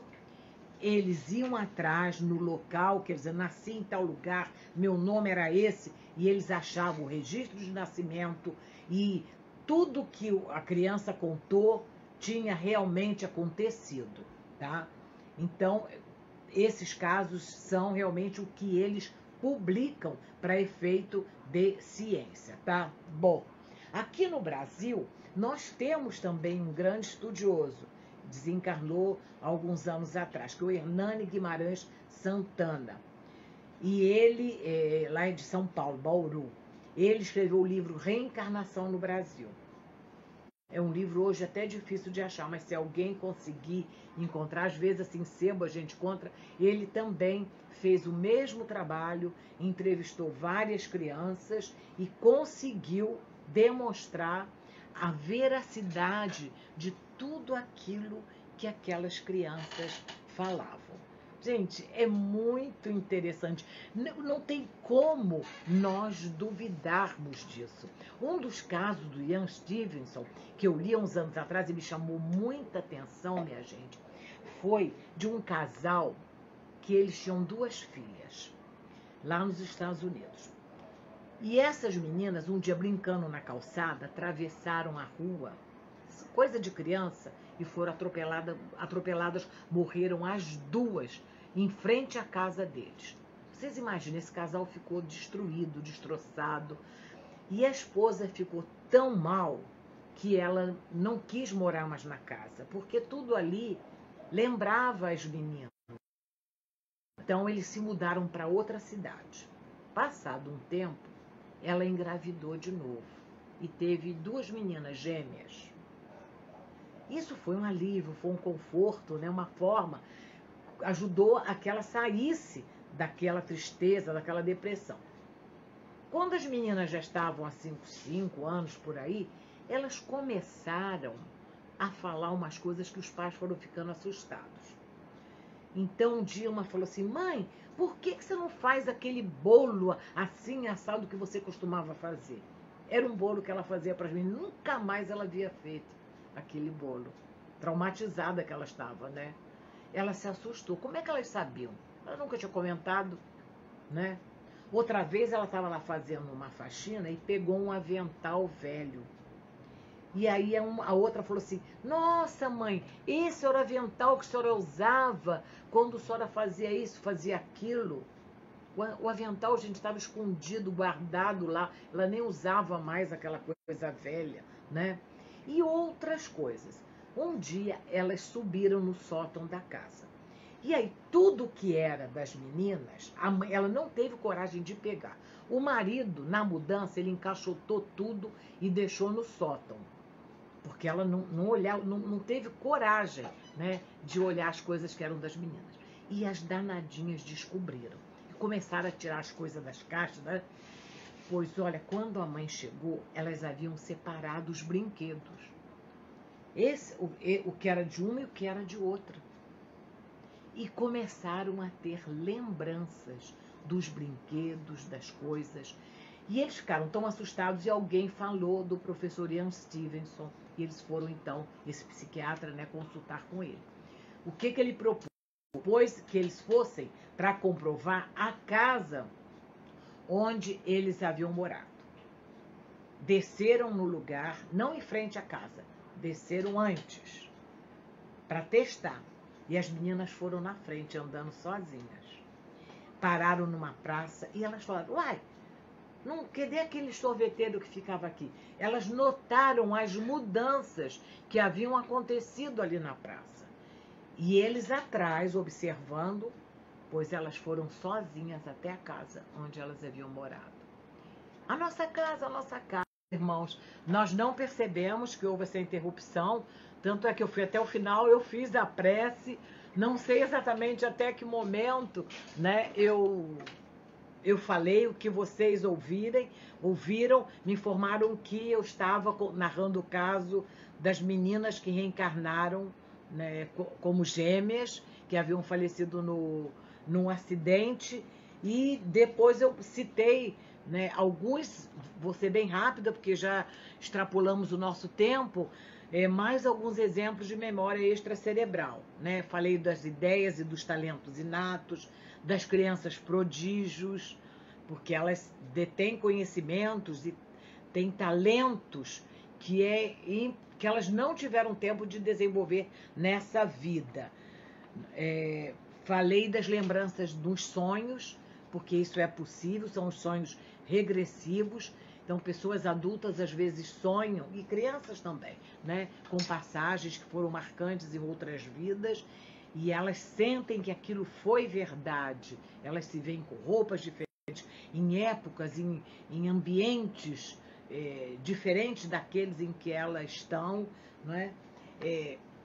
eles iam atrás no local, quer dizer, nasci em tal lugar, meu nome era esse, e eles achavam o registro de nascimento e tudo que a criança contou tinha realmente acontecido, tá? Então, esses casos são realmente o que eles publicam para efeito de ciência, tá? Bom, aqui no Brasil, nós temos também um grande estudioso, desencarnou há alguns anos atrás, que é o Hernani Guimarães Santana. E ele, lá de São Paulo, Bauru, ele escreveu o livro Reencarnação no Brasil. É um livro hoje até difícil de achar, mas se alguém conseguir encontrar, às vezes assim, sebo a gente encontra, ele também fez o mesmo trabalho, entrevistou várias crianças e conseguiu demonstrar a veracidade de tudo aquilo que aquelas crianças falavam. Gente, é muito interessante. Não tem como nós duvidarmos disso. Um dos casos do Ian Stevenson, que eu li há uns anos atrás e me chamou muita atenção, minha gente, foi de um casal que eles tinham 2 filhas, lá nos Estados Unidos. E essas meninas, um dia brincando na calçada, atravessaram a rua, coisa de criança, e foram atropeladas, morreram as 2 em frente à casa deles. Vocês imaginam, esse casal ficou destruído, destroçado, e a esposa ficou tão mal que ela não quis morar mais na casa, porque tudo ali lembrava as meninas. Então eles se mudaram para outra cidade. Passado um tempo, ela engravidou de novo e teve 2 meninas gêmeas. Isso foi um alívio, foi um conforto, né? Uma forma, ajudou a que ela saísse daquela tristeza, daquela depressão. Quando as meninas já estavam há 5 anos por aí, elas começaram a falar umas coisas que os pais foram ficando assustados. Então um dia uma falou assim: mãe, por que você não faz aquele bolo assim assado que você costumava fazer? Era um bolo que ela fazia para as meninas, nunca mais ela havia feito aquele bolo. Traumatizada que ela estava, né? Ela se assustou. Como é que elas sabiam? Ela nunca tinha comentado, né? Outra vez ela estava lá fazendo uma faxina e pegou um avental velho. E aí a outra falou assim: nossa, mãe, esse era o avental que a senhora usava quando a senhora fazia isso, fazia aquilo. O avental, a gente estava escondido, guardado lá. Ela nem usava mais aquela coisa velha, né? E outras coisas. Um dia elas subiram no sótão da casa. E aí tudo que era das meninas, ela não teve coragem de pegar. O marido, na mudança, ele encaixotou tudo e deixou no sótão. Porque ela não teve coragem, né, de olhar as coisas que eram das meninas. E as danadinhas descobriram. E começaram a tirar as coisas das caixas, né? Pois, olha, quando a mãe chegou, elas haviam separado os brinquedos. O que era de uma e o que era de outra. E começaram a ter lembranças dos brinquedos, das coisas. E eles ficaram tão assustados e alguém falou do professor Ian Stevenson. E eles foram, então, esse psiquiatra, né, consultar com ele. O que ele propôs? Propôs que eles fossem para comprovar a casa onde eles haviam morado. Desceram no lugar, não em frente à casa, desceram antes, para testar. E as meninas foram na frente, andando sozinhas. Pararam numa praça e elas falaram: uai, cadê aquele sorveteiro que ficava aqui? Elas notaram as mudanças que haviam acontecido ali na praça. E eles atrás, observando, pois elas foram sozinhas até a casa onde elas haviam morado. A nossa casa, irmãos. Nós não percebemos que houve essa interrupção, tanto é que eu fui até o final, eu fiz a prece, não sei exatamente até que momento, né, eu falei o que vocês ouviram, me informaram que eu estava narrando o caso das meninas que reencarnaram, né, como gêmeas, que haviam falecido num acidente, e depois eu citei, né, alguns, vou ser bem rápida, porque já extrapolamos o nosso tempo, mais alguns exemplos de memória extracerebral, né? Falei das ideias e dos talentos inatos, das crianças prodígios, porque elas detêm conhecimentos e têm talentos que elas não tiveram tempo de desenvolver nessa vida. Falei das lembranças dos sonhos, porque isso é possível, são os sonhos regressivos. Então, pessoas adultas às vezes sonham, e crianças também, né, com passagens que foram marcantes em outras vidas, e elas sentem que aquilo foi verdade. Elas se veem com roupas diferentes, em épocas, em ambientes diferentes daqueles em que elas estão, não é?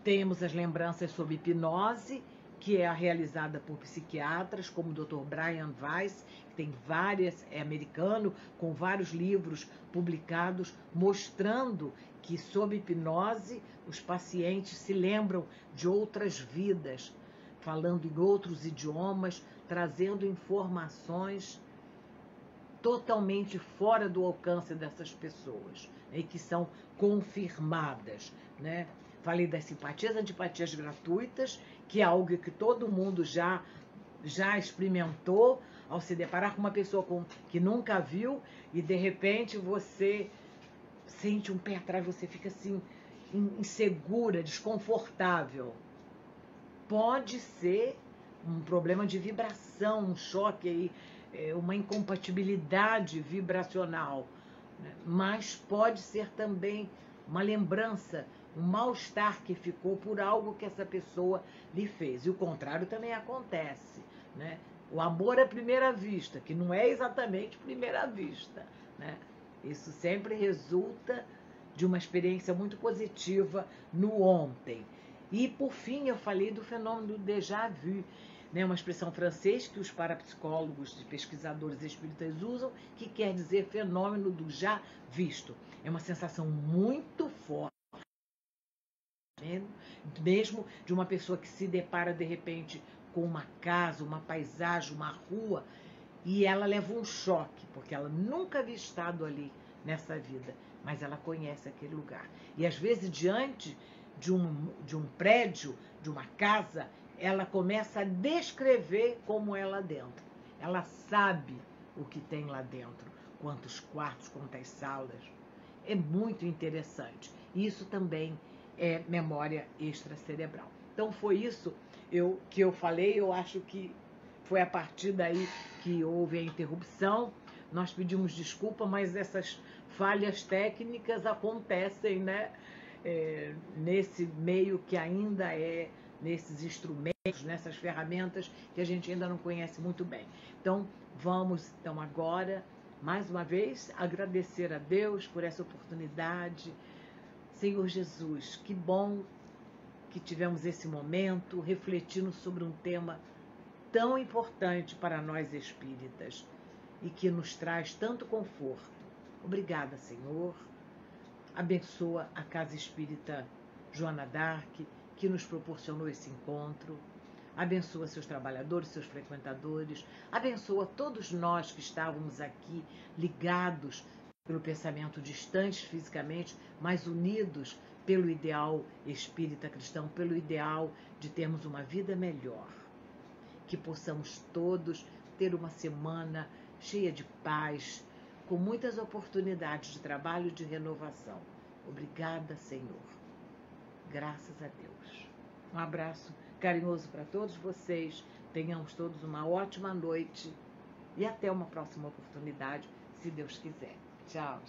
Temos as lembranças sobre hipnose, que é realizada por psiquiatras, como o Dr. Brian Weiss, que tem várias, é americano, com vários livros publicados, mostrando que, sob hipnose, os pacientes se lembram de outras vidas, falando em outros idiomas, trazendo informações totalmente fora do alcance dessas pessoas, né, e que são confirmadas, né? Falei das simpatias, antipatias gratuitas, que é algo que todo mundo já experimentou, ao se deparar com uma pessoa que nunca viu, e de repente você sente um pé atrás, você fica assim, insegura, desconfortável. Pode ser um problema de vibração, um choque aí, uma incompatibilidade vibracional, né? Mas pode ser também uma lembrança, um mal-estar que ficou por algo que essa pessoa lhe fez. E o contrário também acontece, né? O amor à primeira vista, que não é exatamente primeira vista, né? Isso sempre resulta de uma experiência muito positiva no ontem. E, por fim, eu falei do fenômeno do déjà vu, né? Uma expressão francesa que os parapsicólogos e pesquisadores espíritas usam, que quer dizer fenômeno do já visto. É uma sensação muito forte, mesmo de uma pessoa que se depara de repente com uma casa, uma paisagem, uma rua, e ela leva um choque, porque ela nunca havia estado ali nessa vida, mas ela conhece aquele lugar. E às vezes, diante de um prédio, de uma casa, ela começa a descrever como é lá dentro. Ela sabe o que tem lá dentro, quantos quartos, quantas salas. É muito interessante. Isso também é memória extracerebral. Então foi isso que eu falei, eu acho que foi a partir daí que houve a interrupção. Nós pedimos desculpa, mas essas falhas técnicas acontecem, né? Nesse meio que ainda nesses instrumentos, nessas ferramentas que a gente ainda não conhece muito bem. Então, vamos agora, mais uma vez, agradecer a Deus por essa oportunidade. Senhor Jesus, que bom que tivemos esse momento refletindo sobre um tema tão importante para nós espíritas e que nos traz tanto conforto. Obrigada, Senhor. Abençoa a Casa Espírita Joana d'Arc, que nos proporcionou esse encontro. Abençoa seus trabalhadores, seus frequentadores. Abençoa todos nós que estávamos aqui ligados pelo pensamento, distantes fisicamente, mas unidos pelo ideal espírita cristão, pelo ideal de termos uma vida melhor. Que possamos todos ter uma semana cheia de paz, com muitas oportunidades de trabalho e de renovação. Obrigada, Senhor. Graças a Deus. Um abraço carinhoso para todos vocês. Tenhamos todos uma ótima noite e até uma próxima oportunidade, se Deus quiser. Tchau.